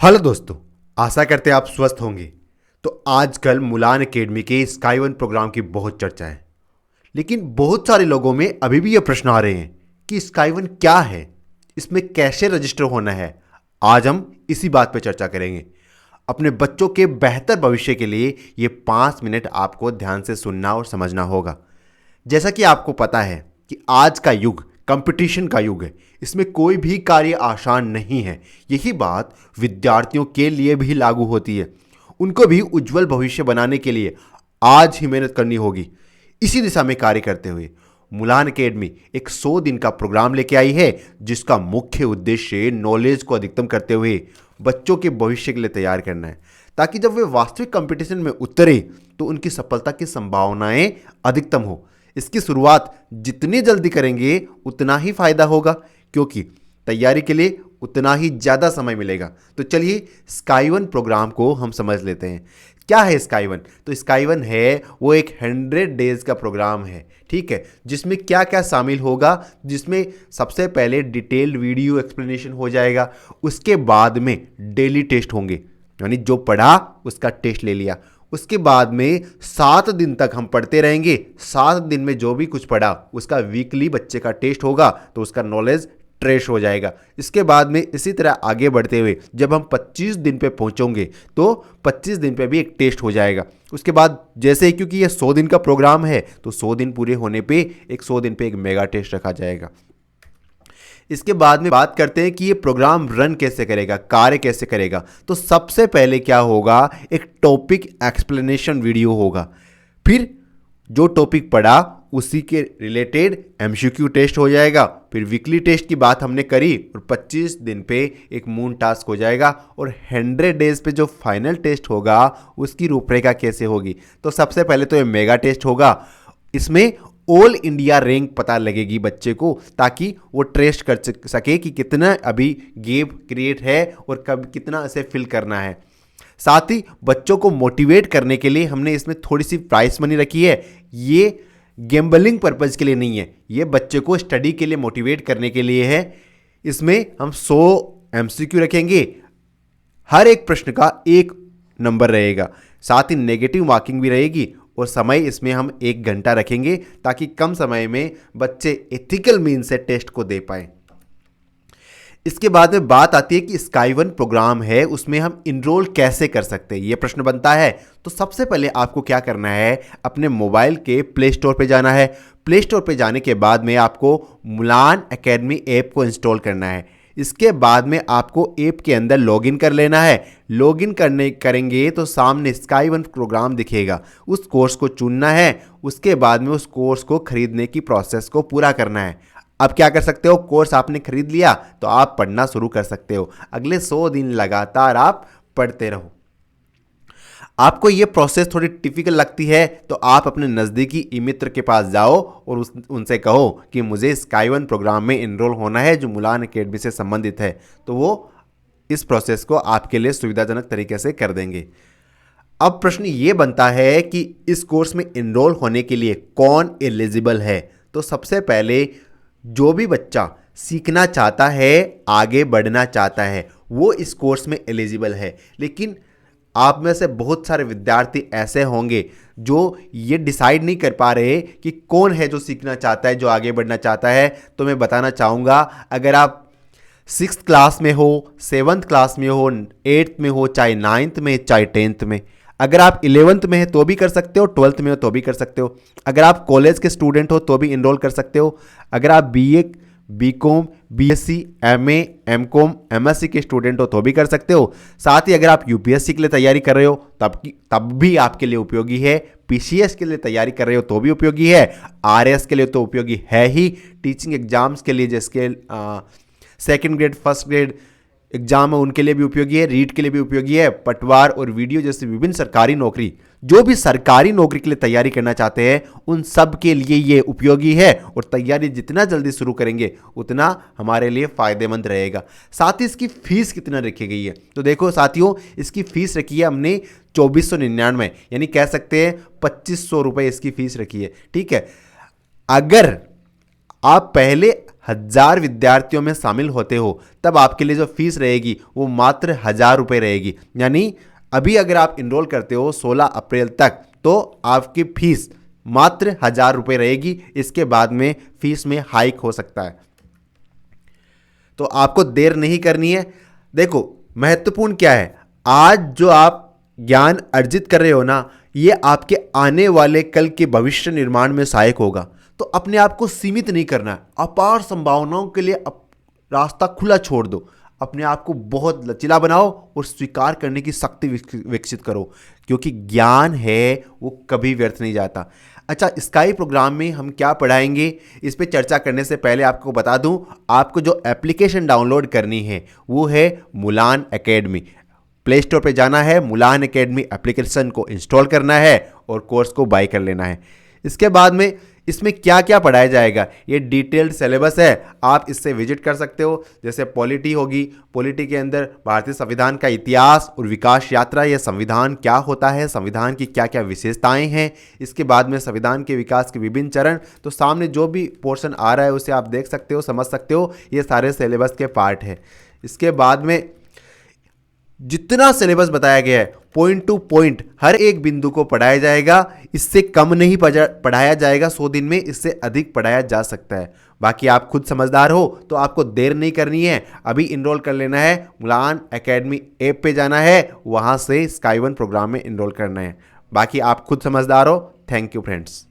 Hello दोस्तों, आशा करते हैं आप स्वस्थ होंगे। तो आजकल मुलान एकेडमी के स्काई वन प्रोग्राम की बहुत चर्चा है, लेकिन बहुत सारे लोगों में अभी भी ये प्रश्न आ रहे हैं कि स्काई वन क्या है, इसमें कैसे रजिस्टर होना है। आज हम इसी बात पर चर्चा करेंगे। अपने बच्चों के बेहतर भविष्य के लिए ये 5 मिनट आपको ध्यान से सुनना और समझना होगा। जैसा कि आपको पता है कि आज का युग कंपटीशन का युग है, इसमें कोई भी कार्य आसान नहीं है। यही बात विद्यार्थियों के लिए भी लागू होती है। उनको भी उज्जवल भविष्य बनाने के लिए आज ही मेहनत करनी होगी। इसी दिशा में कार्य करते हुए मुलान एकेडमी एक 100 दिन का प्रोग्राम लेके आई है, जिसका मुख्य उद्देश्य नॉलेज को अधिकतम करते हुए बच्चों के भविष्य के लिए तैयार करना है, ताकि जब वे वास्तविक कंपटीशन में उतरे तो उनकी सफलता की संभावनाएं अधिकतम हो। इसकी शुरुआत जितनी जल्दी करेंगे उतना ही फायदा होगा, क्योंकि तैयारी के लिए उतना ही ज़्यादा समय मिलेगा। तो चलिए स्काई वन प्रोग्राम को हम समझ लेते हैं। क्या है स्काई वन? तो स्काई वन है वो एक 100 डेज का प्रोग्राम है, ठीक है, जिसमें क्या क्या शामिल होगा। जिसमें सबसे पहले डिटेल्ड वीडियो एक्सप्लेनेशन हो जाएगा, उसके बाद में डेली टेस्ट होंगे, यानी जो पढ़ा उसका टेस्ट ले लिया। उसके बाद में 7 दिन तक हम पढ़ते रहेंगे। 7 दिन में जो भी कुछ पढ़ा उसका वीकली बच्चे का टेस्ट होगा, तो उसका नॉलेज ट्रेश हो जाएगा। इसके बाद में इसी तरह आगे बढ़ते हुए जब हम 25 दिन पे पहुंचोगे तो 25 दिन पे भी एक टेस्ट हो जाएगा। उसके बाद जैसे ही, क्योंकि ये 100 दिन का प्रोग्राम है, तो 100 दिन पूरे होने पे 100 दिन पे एक मेगा टेस्ट रखा जाएगा। इसके बाद में बात करते हैं कि ये प्रोग्राम रन कैसे करेगा, कार्य कैसे करेगा। तो सबसे पहले क्या होगा, एक टॉपिक एक्सप्लेनेशन वीडियो होगा। फिर जो टॉपिक पढ़ा उसी के रिलेटेड एमसीक्यू टेस्ट हो जाएगा। फिर वीकली टेस्ट की बात हमने करी और 25 दिन पे एक मून टास्क हो जाएगा। और 100 डेज पे जो फाइनल टेस्ट होगा उसकी रूपरेखा कैसे होगी। तो सबसे पहले तो ये मेगा टेस्ट होगा। इसमें ऑल इंडिया रैंक पता लगेगी बच्चे को, ताकि वो ट्रेस कर सके कि कितना अभी गैप क्रिएट है और कब कितना इसे फिल करना है। साथ ही बच्चों को मोटिवेट करने के लिए हमने इसमें थोड़ी सी प्राइस मनी रखी है। ये गैम्बलिंग पर्पज़ के लिए नहीं है, ये बच्चे को स्टडी के लिए मोटिवेट करने के लिए है। इसमें हम 100 एमसीक्यू रखेंगे, हर एक प्रश्न का 1 नंबर रहेगा। साथ ही नेगेटिव मार्किंग भी रहेगी और समय इसमें हम 1 घंटा रखेंगे, ताकि कम समय में बच्चे एथिकल मीन से टेस्ट को दे पाए। इसके बाद में बात आती है कि स्काई वन प्रोग्राम है, उसमें हम इनरोल कैसे कर सकते हैं, ये प्रश्न बनता है। तो सबसे पहले आपको क्या करना है, अपने मोबाइल के प्ले स्टोर पे जाना है। प्ले स्टोर पे जाने के बाद में आपको मुलान एकेडमी ऐप को इंस्टॉल करना है। इसके बाद में आपको ऐप के अंदर लॉगिन कर लेना है। लॉगिन करेंगे तो सामने स्काई वन प्रोग्राम दिखेगा, उस कोर्स को चुनना है। उसके बाद में उस कोर्स को खरीदने की प्रोसेस को पूरा करना है। अब क्या कर सकते हो, कोर्स आपने खरीद लिया तो आप पढ़ना शुरू कर सकते हो। अगले 100 दिन लगातार आप पढ़ते रहो। आपको ये प्रोसेस थोड़ी टिपिकल लगती है तो आप अपने नज़दीकी ई मित्र के पास जाओ और उनसे कहो कि मुझे स्काई वन प्रोग्राम में इनरोल होना है जो मुलान एकेडमी से संबंधित है, तो वो इस प्रोसेस को आपके लिए सुविधाजनक तरीके से कर देंगे। अब प्रश्न ये बनता है कि इस कोर्स में इनरोल होने के लिए कौन एलिजिबल है। तो सबसे पहले जो भी बच्चा सीखना चाहता है, आगे बढ़ना चाहता है, वो इस कोर्स में एलिजिबल है। लेकिन आप में से बहुत सारे विद्यार्थी ऐसे होंगे जो ये डिसाइड नहीं कर पा रहे कि कौन है जो सीखना चाहता है, जो आगे बढ़ना चाहता है। तो मैं बताना चाहूँगा, अगर आप 6th क्लास में हो, 7th क्लास में हो, 8th में हो, चाहे 9th में, चाहे 10th में, अगर आप 11th में है तो भी कर सकते हो, 12th में हो तो भी कर सकते हो, अगर आप कॉलेज के स्टूडेंट हो तो भी इनरोल कर सकते हो, अगर आप BA, BCom, BSc, MA, MCom, MSc के स्टूडेंट हो तो भी कर सकते हो। साथ ही अगर आप यूपीएससी के लिए तैयारी कर रहे हो तब भी आपके लिए उपयोगी है। पीसीएस के लिए तैयारी कर रहे हो तो भी उपयोगी है। आरएस के लिए तो उपयोगी है ही। टीचिंग एग्जाम्स के लिए, जैसे 2nd grade, 1st grade exam है, उनके लिए भी उपयोगी है। रीट के लिए भी उपयोगी है। पटवार और वीडियो जैसे विभिन्न सरकारी नौकरी, जो भी सरकारी नौकरी के लिए तैयारी करना चाहते हैं, उन सब के लिए ये उपयोगी है। और तैयारी जितना जल्दी शुरू करेंगे उतना हमारे लिए फ़ायदेमंद रहेगा। साथ ही इसकी फ़ीस कितना रखी गई है, तो देखो साथियों, इसकी फ़ीस रखी है हमने 2499, यानी कह सकते हैं 2500 रुपये इसकी फ़ीस रखी है, ठीक है। अगर आप पहले 1000 विद्यार्थियों में शामिल होते हो तब आपके लिए जो फीस रहेगी वो मात्र 1000 रुपये रहेगी। यानी अभी अगर आप इनरोल करते हो 16 अप्रैल तक तो आपकी फीस मात्र 1000 रुपये रहेगी। इसके बाद में फीस में हाइक हो सकता है, तो आपको देर नहीं करनी है। देखो महत्वपूर्ण क्या है, आज जो आप ज्ञान अर्जित कर रहे हो ना, ये आपके आने वाले कल के भविष्य निर्माण में सहायक होगा। तो अपने आप को सीमित नहीं करना है, अपार संभावनाओं के लिए रास्ता खुला छोड़ दो। अपने आप को बहुत लचीला बनाओ और स्वीकार करने की शक्ति विकसित करो, क्योंकि ज्ञान है वो कभी व्यर्थ नहीं जाता। अच्छा, स्काई प्रोग्राम में हम क्या पढ़ाएंगे, इस पे चर्चा करने से पहले आपको बता दूं, आपको जो एप्लीकेशन डाउनलोड करनी है वो है मुलान एकेडमी। प्ले स्टोर पे जाना है, मुलान एकेडमी एप्लीकेशन को इंस्टॉल करना है और कोर्स को बाय कर लेना है। इसके बाद में इसमें क्या क्या पढ़ाया जाएगा, ये डिटेल्ड सिलेबस है, आप इससे विजिट कर सकते हो। जैसे पॉलिटी होगी, पॉलिटी के अंदर भारतीय संविधान का इतिहास और विकास यात्रा, यह संविधान क्या होता है, संविधान की क्या क्या विशेषताएं हैं। इसके बाद में संविधान के विकास के विभिन्न चरण, तो सामने जो भी पोर्शन आ रहा है उसे आप देख सकते हो, समझ सकते हो, ये सारे सिलेबस के पार्ट है। इसके बाद में जितना सिलेबस बताया गया है पॉइंट टू पॉइंट हर एक बिंदु को पढ़ाया जाएगा। इससे कम नहीं पढ़ाया जाएगा 100 दिन में, इससे अधिक पढ़ाया जा सकता है। बाकी आप खुद समझदार हो तो आपको देर नहीं करनी है, अभी इनरोल कर लेना है। मुलान एकेडमी ऐप पे जाना है, वहाँ से स्काई वन प्रोग्राम में इनरोल करना है। बाकी आप खुद समझदार हो। Thank you friends.